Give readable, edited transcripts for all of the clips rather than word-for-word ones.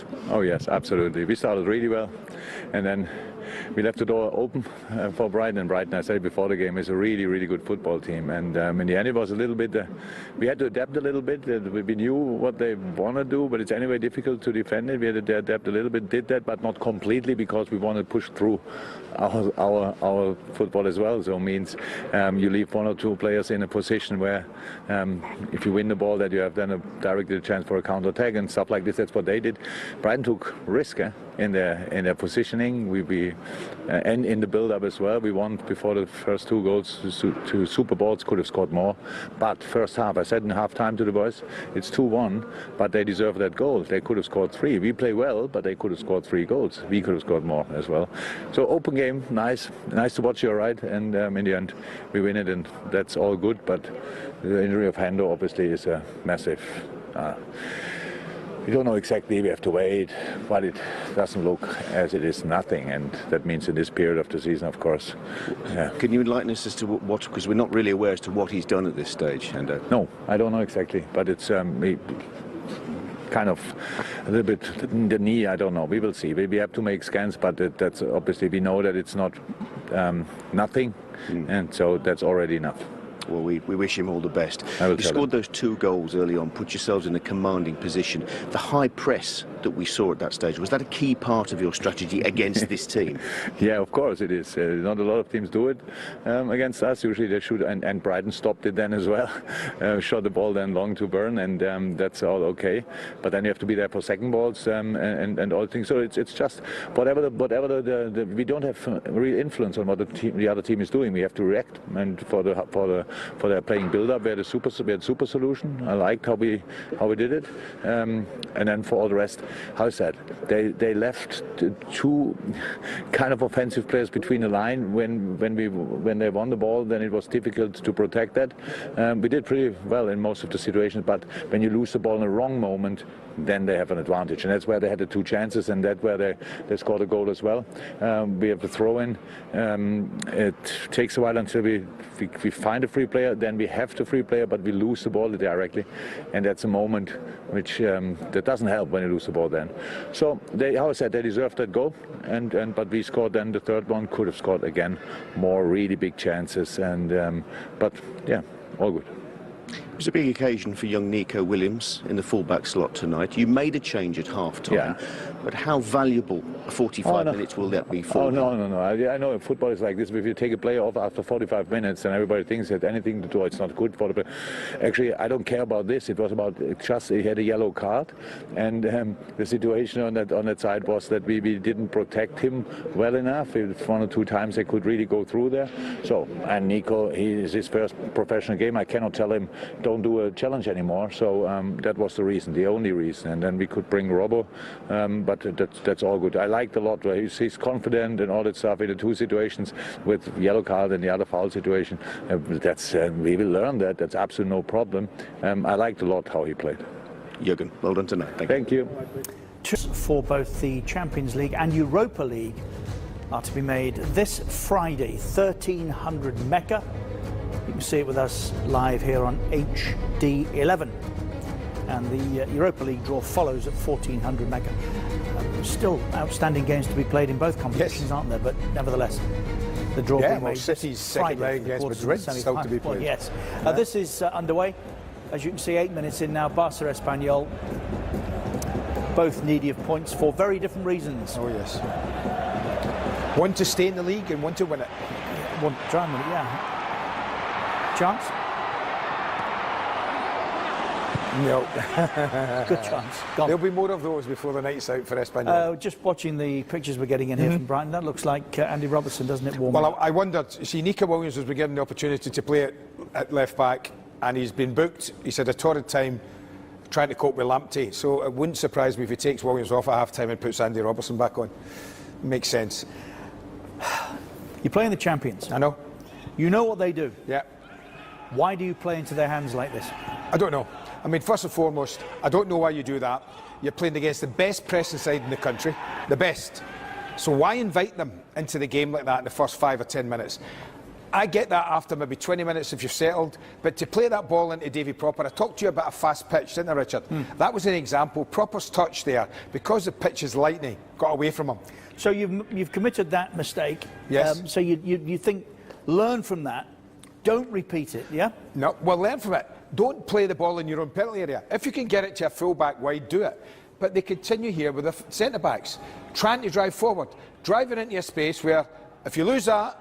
tonight? Oh yes, absolutely. We started really well, and then we left the door open for Brighton. And Brighton, I said before the game, is a really, really good football team. And in the end, it was a little bit. We had to adapt a little bit. We knew what they want to do, but it's anyway difficult to defend it. We had to adapt a little bit. Did that, but not completely, because we want to push through our football as well. So it means you leave one or two players in a position where, if you win the ball, that you have then a directed chance for a counter attack and stuff like this. That's what they did. Brighton took risk in their positioning. And in the build-up as well. We won before the first 2 goals to Super Bowls. Could have scored more, but first half, I said in half-time to the boys, it's 2-1, but they deserve that goal. They could have scored 3. We play well, but they could have scored 3 goals. We could have scored more as well. So open game, nice to watch. You're right, and in the end we win it, and that's all good. But the injury of Hendo obviously is a massive. We don't know exactly, we have to wait, but it doesn't look as it is nothing, and that means in this period of the season, of course. Yeah. Can you enlighten us as to what, because we're not really aware as to what he's done at this stage, Hendo? No, I don't know exactly, but it's kind of a little bit the knee, I don't know, we will see. We have to make scans, but that's obviously, we know that it's not nothing, and so that's already enough. Well, we wish him all the best. You scored those 2 goals early on, put yourselves in a commanding position. The high press that we saw at that stage, was that a key part of your strategy against this team? Yeah, of course it is. Not a lot of teams do it against us. Usually they shoot, and Brighton stopped it then as well. Shot the ball then long to Burn, and that's all okay. But then you have to be there for second balls and all things. So it's just whatever we don't have real influence on what the other team is doing. We have to react, and for their playing build-up, we had super solution. I liked how we did it, and then for all the rest, how is that? They left 2 kind of offensive players between the line when they won the ball. Then it was difficult to protect that. We did pretty well in most of the situations, but when you lose the ball in the wrong moment, then they have an advantage, and that's where they had the 2 chances, and that's where they scored a goal as well. We have the throw-in. It takes a while until we find a free player, then we have the free player, but we lose the ball directly, and that's a moment which that doesn't help when you lose the ball then. So how I said, they deserved that goal, but we scored then the 3rd one. Could have scored again more really big chances, but yeah, all good. It was a big occasion for young Nico Williams in the full-back slot tonight. You made a change at half-time, but how valuable 45 minutes will that be for you? No. I know football is like this. If you take a player off after 45 minutes and everybody thinks that anything to do, it's not good for the player. Actually, I don't care about this. It was about just he had a yellow card, and the situation on that side was that we didn't protect him well enough. 1 or 2 times they could really go through there. So, and Nico, he is his first professional game. I cannot tell him don't do a challenge anymore. So that was the reason, the only reason. And then we could bring Robbo, but that's all good. I liked a lot where he's confident and all that stuff in the 2 situations with yellow card and the other foul situation. We will learn that. That's absolutely no problem. I liked a lot how he played. Jurgen, well done tonight. Thank you. For both the Champions League and Europa League are to be made this Friday, 1300 Mecca. You can see it with us live here on HD 11. And the Europa League draw follows at 1400 Mecca. Still outstanding games to be played in both competitions, aren't there? But nevertheless, the draw being made City's second leg against Madrid still to be played. Yes. This is underway. As you can see, 8 minutes in now, Barca Espanyol. Both needy of points for very different reasons. Oh, yes. One to stay in the league and one to win it. One to try and win it, yeah. Chance? No. Good chance. Gone. There'll be more of those before the night's out for Espanyol. Just watching the pictures we're getting in here from Brighton, that looks like Andy Robertson, doesn't it? Well, I wondered, see, Nico Williams has been given the opportunity to play at left back, and he's been booked. He's had a torrid time trying to cope with Lamptey, so it wouldn't surprise me if he takes Williams off at half-time and puts Andy Robertson back on. Makes sense. You're playing the champions. I know. You know what they do. Yeah. Why do you play into their hands like this? I don't know. I mean, first and foremost, I don't know why you do that. You're playing against the best pressing side in the country, the best. So why invite them into the game like that in the first 5 or 10 minutes? I get that after maybe 20 minutes if you've settled, but to play that ball into Davy Proper, I talked to you about a fast pitch, didn't I, Richard? That was an example. Proper's touch there, because the pitch is lightning, got away from him. So you've committed that mistake. Yes. So you think, learn from that, don't repeat it, yeah? No, well, learn from it. Don't play the ball in your own penalty area. If you can get it to a full-back wide, do it. But they continue here with the centre-backs, trying to drive forward, driving into a space where, if you lose that,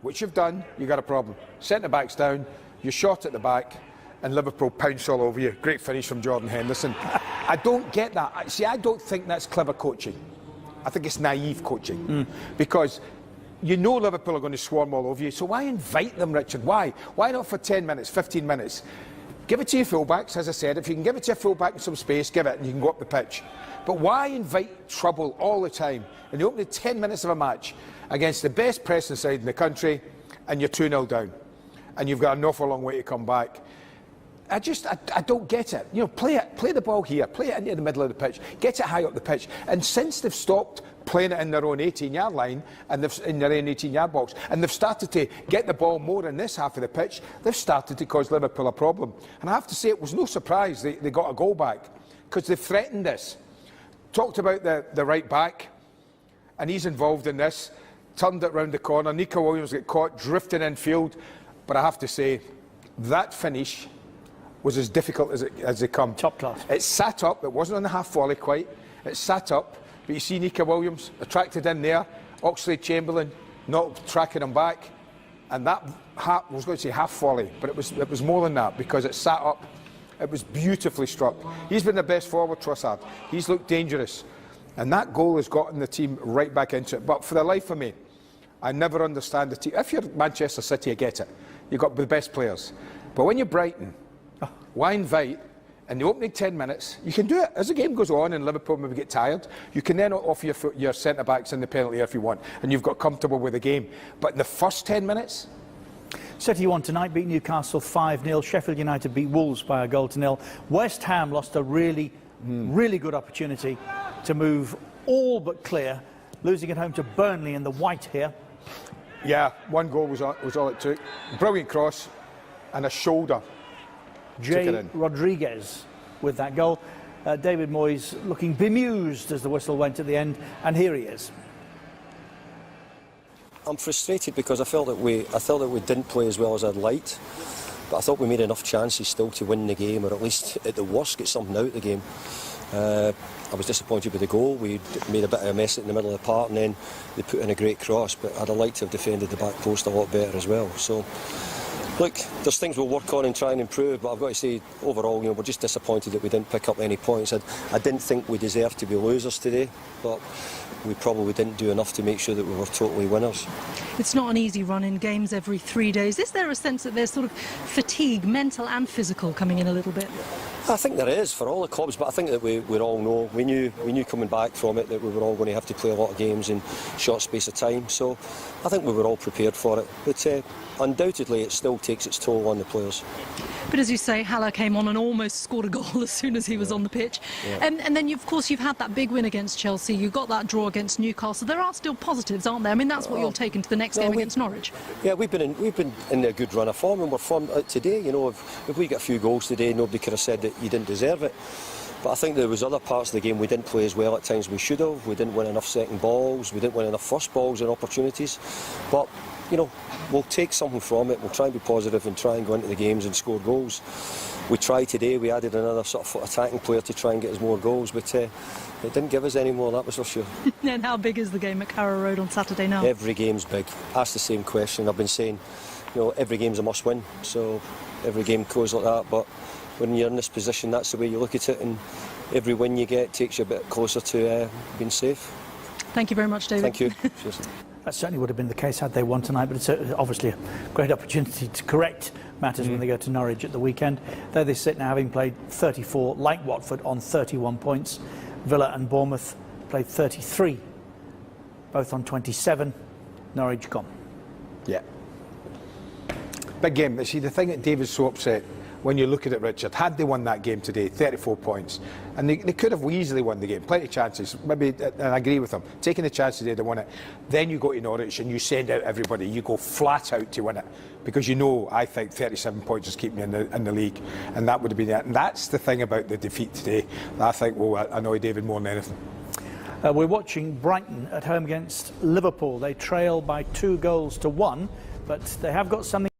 which you've done, you've got a problem. Centre-backs down, you're shot at the back, and Liverpool pounce all over you. Great finish from Jordan Henderson. I don't get that. See, I don't think that's clever coaching. I think it's naive coaching. Because you know Liverpool are going to swarm all over you, so why invite them, Richard? Why? Why not for 10 minutes, 15 minutes? Give it to your fullbacks, as I said. If you can give it to your fullback in some space, give it, and you can go up the pitch. But why invite trouble all the time in the opening 10 minutes of a match against the best pressing side in the country, and you're 2-0 down, and you've got an awful long way to come back? I don't get it. You know, play the ball here, play it into the middle of the pitch, get it high up the pitch. And since they've stopped playing it in their own 18-yard line and in their own 18-yard box, and they've started to get the ball more in this half of the pitch, they've started to cause Liverpool a problem. And I have to say, it was no surprise they got a goal back, because they've threatened this. Talked about the right back, and he's involved in this. Turned it round the corner. Nico Williams got caught drifting infield, but I have to say that finish was as difficult as they come. Top class. It sat up. It wasn't on the half volley quite. It sat up. But you see Nico Williams attracted in there. Oxlade-Chamberlain not tracking him back, and that I was going to say half volley, but it was more than that, because it sat up. It was beautifully struck. He's been the best forward, Trossard. He's looked dangerous, and that goal has gotten the team right back into it. But for the life of me, I never understand the team. If you're Manchester City, I get it. You've got the best players. But when you're Brighton, why invite in the opening 10 minutes? You can do it. As the game goes on and Liverpool maybe get tired, you can then offer your centre-backs in the penalty if you want, and you've got comfortable with the game. But in the first 10 minutes... City won tonight, beat Newcastle 5-0. Sheffield United beat Wolves by 1-0. West Ham lost a really good opportunity to move all but clear, losing at home to Burnley in the white here. Yeah, one goal was all it took. Brilliant cross and a shoulder. Jay Rodriguez with that goal. David Moyes looking bemused as the whistle went at the end, and here he is. I'm frustrated because I felt that we didn't play as well as I'd liked, but I thought we made enough chances still to win the game, or at least at the worst get something out of the game. I was disappointed with the goal. We made a bit of a mess in the middle of the park, and then they put in a great cross, but I'd have liked to have defended the back post a lot better as well. So, look, there's things we'll work on and try and improve, but I've got to say, overall, we're just disappointed that we didn't pick up any points. I didn't think we deserved to be losers today, but we probably didn't do enough to make sure that we were totally winners. It's not an easy run in games every 3 days. Is there a sense that there's sort of fatigue, mental and physical, coming in a little bit? I think there is for all the clubs, but I think that we all know, we knew coming back from it that we were all going to have to play a lot of games in short space of time, so I think we were all prepared for it, but undoubtedly it still takes its toll on the players. But as you say, Haller came on and almost scored a goal as soon as he was on the pitch. Yeah. And then, of course, you've had that big win against Chelsea, you got that draw against Newcastle. There are still positives, aren't there? I mean, that's what you'll take into the next game against Norwich. Yeah, we've been in a good run of form, and we're formed out today. You know, if we get a few goals today, nobody could have said that you didn't deserve it. But I think there was other parts of the game we didn't play as well at times we should have. We didn't win enough second balls, we didn't win enough first balls and opportunities. But, you know, we'll take something from it, we'll try and be positive and try and go into the games and score goals. We tried today, we added another sort of attacking player to try and get us more goals, but it didn't give us any more, that was for sure. And how big is the game at Carrow Road on Saturday now? Every game's big. Ask the same question. I've been saying, you know, every game's a must-win, so every game goes like that, but when you're in this position, that's the way you look at it, and every win you get takes you a bit closer to being safe. Thank you very much, David. Thank you. That certainly would have been the case had they won tonight, but it's obviously a great opportunity to correct matters when they go to Norwich at the weekend. There they sit now, having played 34, like Watford, on 31 points. Villa and Bournemouth played 33, both on 27. Norwich gone. Yeah. Big game. But see, the thing that David's so upset, when you look at it, Richard, had they won that game today, 34 points, and they could have easily won the game, plenty of chances, maybe, and I agree with them, taking the chances they won it, then you go to Norwich and you send out everybody, you go flat out to win it, because you know, I think 37 points is keeping you in the league, and that would have been it. And that's the thing about the defeat today that I think will annoy David more than anything. We're watching Brighton at home against Liverpool. They trail by 2-1, but they have got something